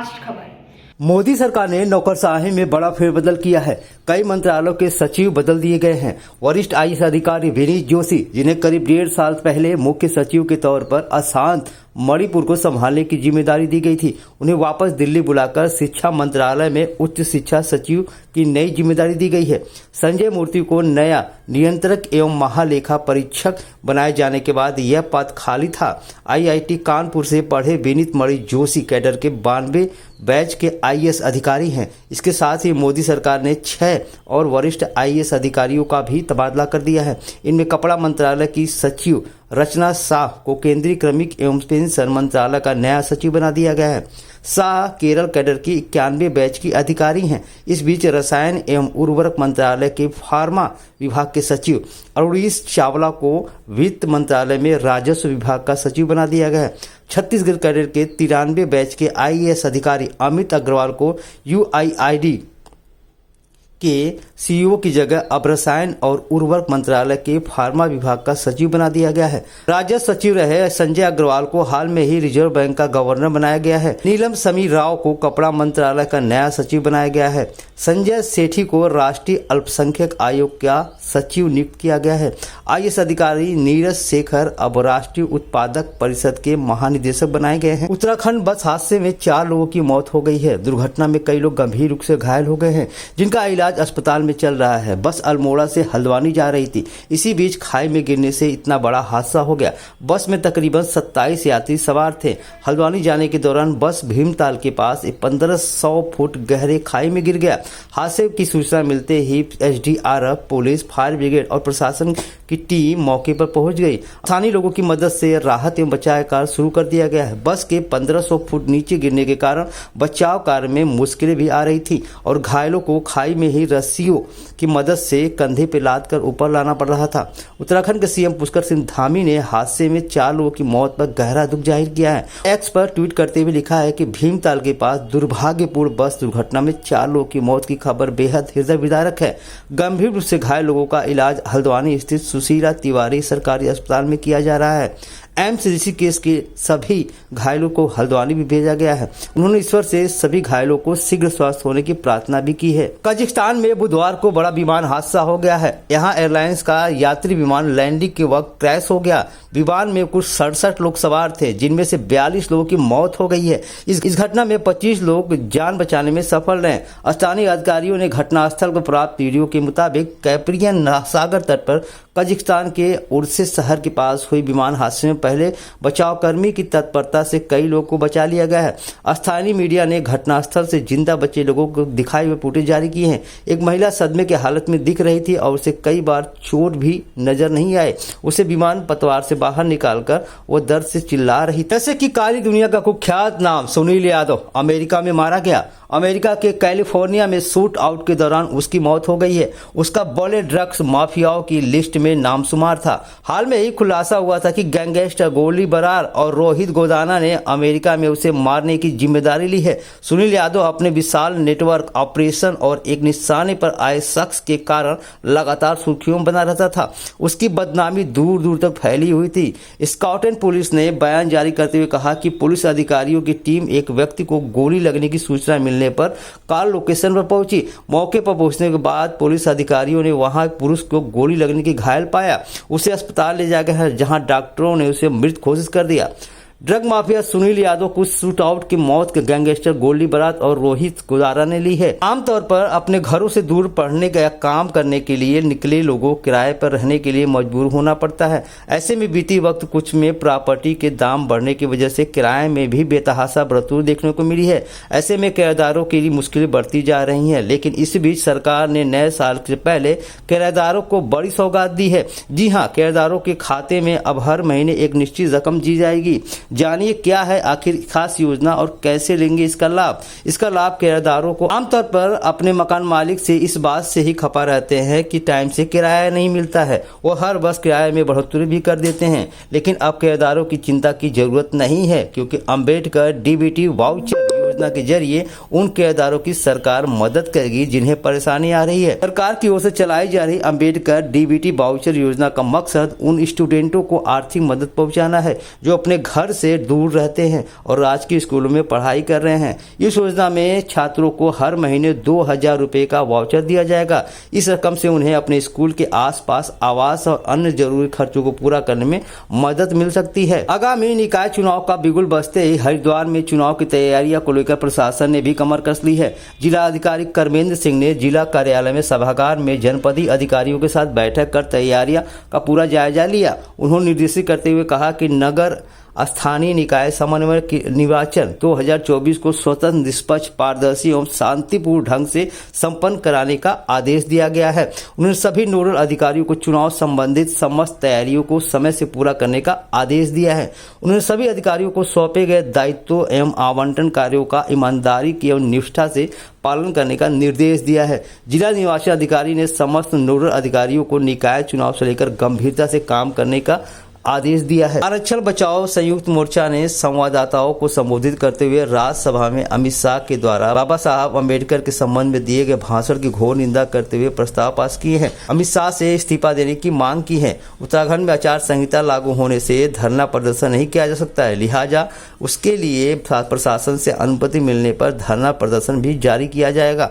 आज की खबर। मोदी सरकार ने नौकरशाही में बड़ा फेरबदल किया है। कई मंत्रालयों के सचिव बदल दिए गए हैं। वरिष्ठ आईएएस अधिकारी विनीत जोशी, जिन्हें करीब 1.5 साल पहले मुख्य सचिव के तौर पर अशांत मणिपुर को संभालने की जिम्मेदारी दी गई थी, उन्हें वापस दिल्ली बुलाकर शिक्षा मंत्रालय में उच्च शिक्षा सचिव की नई जिम्मेदारी दी गई है। संजय मूर्ति को नया नियंत्रक एवं महालेखा परीक्षक बनाए जाने के बाद यह पद खाली था। आईआईटी कानपुर से पढ़े विनीत मणि जोशी कैडर के 92 बैच के आईएएस अधिकारी हैं। इसके साथ ही मोदी सरकार ने 6 और वरिष्ठ आईएएस अधिकारियों का भी तबादला कर दिया है। इनमें कपड़ा मंत्रालय की सचिव रचना शाह को केंद्रीय श्रमिक एवं पेंशन मंत्रालय का नया सचिव बना दिया गया है। शाह केरल कैडर की 91 बैच की अधिकारी हैं। इस बीच रसायन एवं उर्वरक मंत्रालय के फार्मा विभाग के सचिव अरुणीश चावला को वित्त मंत्रालय में राजस्व विभाग का सचिव बना दिया गया है। छत्तीसगढ़ कैडर के 93 बैच के आईएएस अधिकारी अमित अग्रवाल को यूआईआईडी के सीईओ की जगह अब रसायन और उर्वरक मंत्रालय के फार्मा विभाग का सचिव बना दिया गया है। राजस्व सचिव रहे संजय अग्रवाल को हाल में ही रिजर्व बैंक का गवर्नर बनाया गया है। नीलम समीर राव को कपड़ा मंत्रालय का नया सचिव बनाया गया है। संजय सेठी को राष्ट्रीय अल्पसंख्यक आयोग का सचिव नियुक्त किया गया है। आईएएस अधिकारी नीरज शेखर अब राष्ट्रीय उत्पादक परिषद के महानिदेशक बनाए गए हैं। उत्तराखंड बस हादसे में 4 लोगों की मौत हो गई है। दुर्घटना में कई लोग गंभीर रूप से घायल हो गए हैं, जिनका इलाज अस्पताल में चल रहा है। बस अल्मोड़ा से हल्द्वानी जा रही थी। इसी बीच खाई में गिरने से इतना बड़ा हादसा हो गया। बस में तकरीबन 27 यात्री सवार थे। हल्द्वानी जाने के दौरान बस भीमताल के पास 1500 फुट गहरे खाई में गिर गया। हादसे की सूचना मिलते ही एसडीआरएफ, पुलिस, फायर ब्रिगेड और प्रशासन की टीम मौके पर पहुंच गई। स्थानीय लोगों की मदद से राहत एवं बचाव कार्य शुरू कर दिया गया है। बस के 1500 फुट नीचे गिरने के कारण बचाव कार्य में मुश्किलें भी आ रही थी और घायलों को खाई में ही रस्सियों की मदद से कंधे पर लाद कर ऊपर लाना पड़ रहा था। उत्तराखंड के सीएम पुष्कर सिंह धामी ने हादसे में 4 लोगों की मौत पर गहरा दुख जाहिर किया है। एक्स पर ट्वीट करते हुए लिखा है कि भीमताल के पास दुर्भाग्यपूर्ण बस दुर्घटना में 4 लोगों की मौत की खबर बेहद हृदय विदारक है। गंभीर रूप से घायल लोगों का इलाज हल्द्वानी स्थित सुशीला तिवारी सरकारी अस्पताल में किया जा रहा है। एम्स ऋषिकेश के सभी घायलों को हल्द्वानी भी भेजा गया है। उन्होंने ईश्वर से सभी घायलों को शीघ्र स्वस्थ होने की प्रार्थना भी की है। कजाकिस्तान में बुधवार को बड़ा विमान हादसा हो गया है। यहां एयरलाइंस का यात्री विमान लैंडिंग के वक्त क्रैश हो गया। विमान में कुछ 67 लोग सवार थे, जिनमें से 42 लोगों की मौत हो गई है। इस घटना में 25 लोग जान बचाने में सफल रहे। स्थानीय अधिकारियों ने घटनास्थल पर प्राप्त वीडियो के मुताबिक कैप्रियन सागर तट पर कजाकिस्तान के उर्से शहर के पास हुई विमान हादसे में पहले बचाव कर्मी की तत्परता से कई लोगों को बचा लिया गया है। स्थानीय मीडिया ने घटनास्थल से जिंदा बचे लोगों को दिखाए हुए फुटेज जारी किए हैं। एक महिला सदमे की हालत में दिख रही थी और उसे कई बार चोट भी नजर नहीं आए। उसे विमान पतवार से बाहर निकालकर वो दर्द से चिल्ला रही थी। ऐसे की काली दुनिया का कुख्यात नाम सुनील यादव अमेरिका में मारा गया। अमेरिका के कैलिफोर्निया में शूट आउट के दौरान उसकी मौत हो गई है। उसका बड़े ड्रग्स माफियाओं की लिस्ट में नाम शुमार था। हाल में ही खुलासा हुआ था कि गैंगस्टर गोली बरार और रोहित गोदाना ने अमेरिका में उसे मारने की जिम्मेदारी ली है। सुनील यादव अपने विशाल नेटवर्क, ऑपरेशन और एक निशाने पर आए शख्स के कारण लगातार सुर्खियों में बना रहता था। उसकी बदनामी दूर दूर तक फैली हुई थी। स्कॉटलैंड पुलिस ने बयान जारी करते हुए कहा कि पुलिस अधिकारियों की टीम एक व्यक्ति को गोली लगने की सूचना मिलने पर कार लोकेशन पर पहुंची। मौके पर पहुंचने के बाद पुलिस अधिकारियों ने वहां पुरुष को गोली लगने की घायल पाया। उसे अस्पताल ले जाया गया, जहां डॉक्टरों ने उसे मृत घोषित कर दिया। ड्रग माफिया सुनील यादव को शूट आउट की मौत के गैंगस्टर गोली बरात और रोहित गोदाना ने ली है। आमतौर पर अपने घरों से दूर पढ़ने या काम करने के लिए निकले लोगों किराए पर रहने के लिए मजबूर होना पड़ता है। ऐसे में बीती वक्त कुछ में प्रॉपर्टी के दाम बढ़ने की वजह से किराए में भी बेतहाशा बढ़ोतरी देखने को मिली है। ऐसे में किराएदारों के लिए मुश्किलें बढ़ती जा रही हैं। लेकिन इस बीच सरकार ने नए साल से पहले किराएदारों को बड़ी सौगात दी है। जी हाँ, किराएदारों के खाते में अब हर महीने एक निश्चित रकम दी जाएगी। जानिए क्या है आखिर खास योजना और कैसे लेंगे इसका लाभ। इसका लाभ किराएदारों को आमतौर पर अपने मकान मालिक से इस बात से ही खपा रहते हैं कि टाइम से किराया नहीं मिलता है। वो हर वर्ष किराए में बढ़ोतरी भी कर देते हैं। लेकिन अब किराएदारों की चिंता की जरूरत नहीं है, क्योंकि अंबेडकर डीबीटी वाउचर योजना के जरिए उन किरदारों की सरकार मदद करेगी जिन्हें परेशानी आ रही है। सरकार की ओर से चलाई जा रही अंबेडकर डीबीटी वाउचर योजना का मकसद उन स्टूडेंटों को आर्थिक मदद पहुंचाना है जो अपने घर से दूर रहते हैं और राजकीय स्कूलों में पढ़ाई कर रहे हैं। इस योजना में छात्रों को हर महीने 2000 रुपए का वाउचर दिया जाएगा। इस रकम से उन्हें अपने स्कूल के आसपास आवास और अन्य जरूरी खर्चों को पूरा करने में मदद मिल सकती है। आगामी निकाय चुनाव का बिगुल बजते ही हरिद्वार में चुनाव की तैयारियों को लेकर प्रशासन ने भी कमर कस ली है। जिला अधिकारी कर्मेंद्र सिंह ने जिला कार्यालय में सभागार में जनपदीय अधिकारियों के साथ बैठक कर तैयारियां का पूरा जायजा लिया। उन्होंने निर्देशित करते हुए कहा कि नगर स्थानीय निकाय समन्वय निर्वाचन 2024 को स्वतंत्र, निष्पक्ष, पारदर्शी एवं शांतिपूर्ण ढंग से संपन्न कराने का आदेश दिया गया है। उन्होंने सभी नोडल अधिकारियों को चुनाव संबंधित समस्त तैयारियों को समय से पूरा करने का आदेश दिया है। उन्होंने सभी अधिकारियों को सौंपे गए दायित्व एवं आवंटन कार्यों का ईमानदारी एवं निष्ठा से पालन करने का निर्देश दिया है। जिला निर्वाचन अधिकारी ने समस्त नोडल अधिकारियों को निकाय चुनाव से लेकर गंभीरता से काम करने का आदेश दिया है। आरक्षण बचाओ संयुक्त मोर्चा ने संवाददाताओं को संबोधित करते हुए राज्यसभा में अमित शाह के द्वारा बाबा साहब अम्बेडकर के संबंध में दिए गए भाषण की घोर निंदा करते हुए प्रस्ताव पास किए हैं। अमित शाह से इस्तीफा देने की मांग की है। उत्तराखंड में आचार संहिता लागू होने से धरना प्रदर्शन नहीं किया जा सकता है, लिहाजा उसके लिए प्रशासन से अनुमति मिलने पर धरना प्रदर्शन भी जारी किया जाएगा।